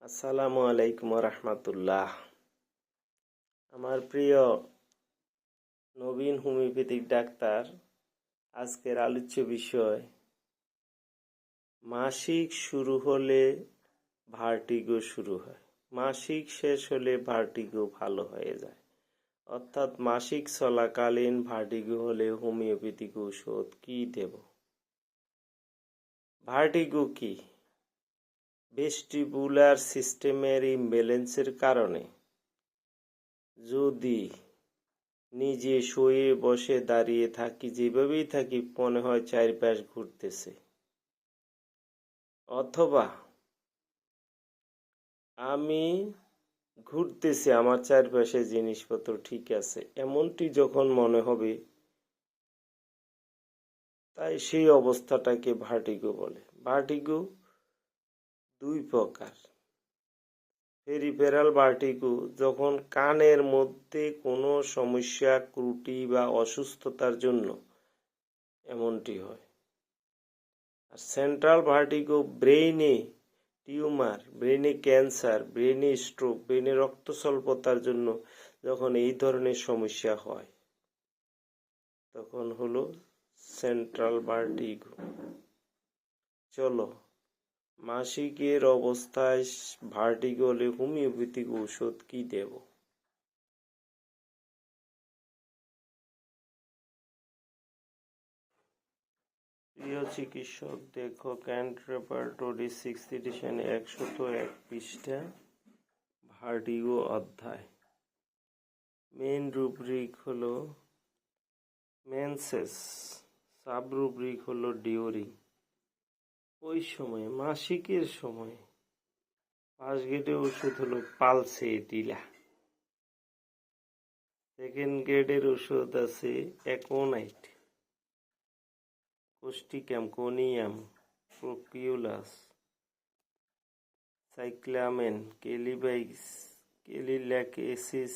আসসালামু আলাইকুম রহমতুল্লাহ। আমার প্রিয় নবীন হোমিওপ্যাথিক ডাক্তার, আজকের আলোচ্য বিষয় মাসিক শুরু হলে ভার্টিগো শুরু হয়, মাসিক শেষ হলে ভার্টিগো ভালো হয়ে যায়। অর্থাৎ মাসিক চলাকালীন ভার্টিগো হলে হোমিওপ্যাথিক ঔষধ কি দেব? ভার্টিগো কি? ভেস্টিবুলার সিস্টেমের ইমব্যালেন্সের কারণে যদি নিজে শুয়ে বসে দাঁড়িয়ে থাকি, যেভাবেই থাকি মনে হয় চারপাশ ঘুরতেছে, অথবা আমি ঘুরতেছি, আমার চারপাশে জিনিসপত্র ঠিক আছে, এমনটি যখন মনে হবে, তাই সেই অবস্থাটাকে ভার্টিগো বলে। ভার্টিগো দুই প্রকার। পেরিফেরাল ভার্টিগো, যখন কানের মধ্যে কোনো সমস্যা, ত্রুটি বা অসুস্থতার জন্য এমনটি হয়। আর সেন্ট্রাল ভার্টিগো ব্রেইনে টিউমার, ব্রেইনে ক্যান্সার, ব্রেইনে স্ট্রোক, ব্রেইনে রক্ত স্বল্পতার জন্য যখন এই ধরনের সমস্যা হয়, তখন হলো সেন্ট্রাল ভার্টিগো। চলো, মাসিকের অবস্থায় ভার্টিগো হলে হোমিওপ্যাথিক ঔষধ কি দেব? প্রিয় চিকিৎসক, দেখো ক্যান্ট রেপার্টরি 6th এডিশন 101 পৃষ্ঠা, ভার্টিগো অধ্যায়। মেন রুব্রিক হলো মেনসেস, সাব রুব্রিক হলো ডিউরিং। ওই সময় মাসিকের সময় ফার্স্ট গ্রেডের ওষুধ হলো পালসেটিলা, সেকেন্ড গ্রেডের ওষুধ আছে অ্যাকোনাইট, কোস্টিকাম, কোনিয়াম, প্রোপিওলাস, সাইক্লামেন, কেলিবাইস, কেলিল্যাকেসিস,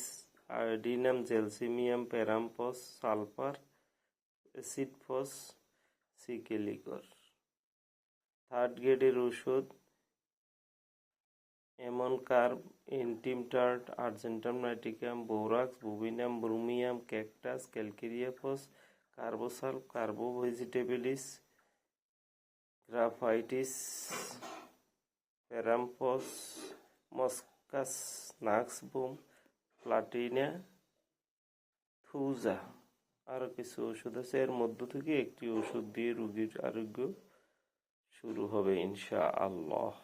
আয়োডিনাম, জ্যালসিমিয়াম, প্যারাম্পস, সালফার, অ্যাসিডফস, সিকেলিকর। থার্ড গ্রেডের ওষুধ ammon carb, antim tart, argentum nitricum, borax, বুবিনাম, ব্রুমিয়াম, ক্যাকটাস, ক্যালকেরিয়াফস, কার্বোসাল, কার্বো ভেজিটেবলিস, গ্রাফাইটিস, প্যারাম্পস, মস্কাস, নাক্সবুম, প্লাটিনা, থুজা। আরও কিছু ওষুধ আছে, এর মধ্য থেকে একটি ওষুধ দিয়ে রোগীর আরোগ্য শুরু হবে ইনশাআল্লাহ।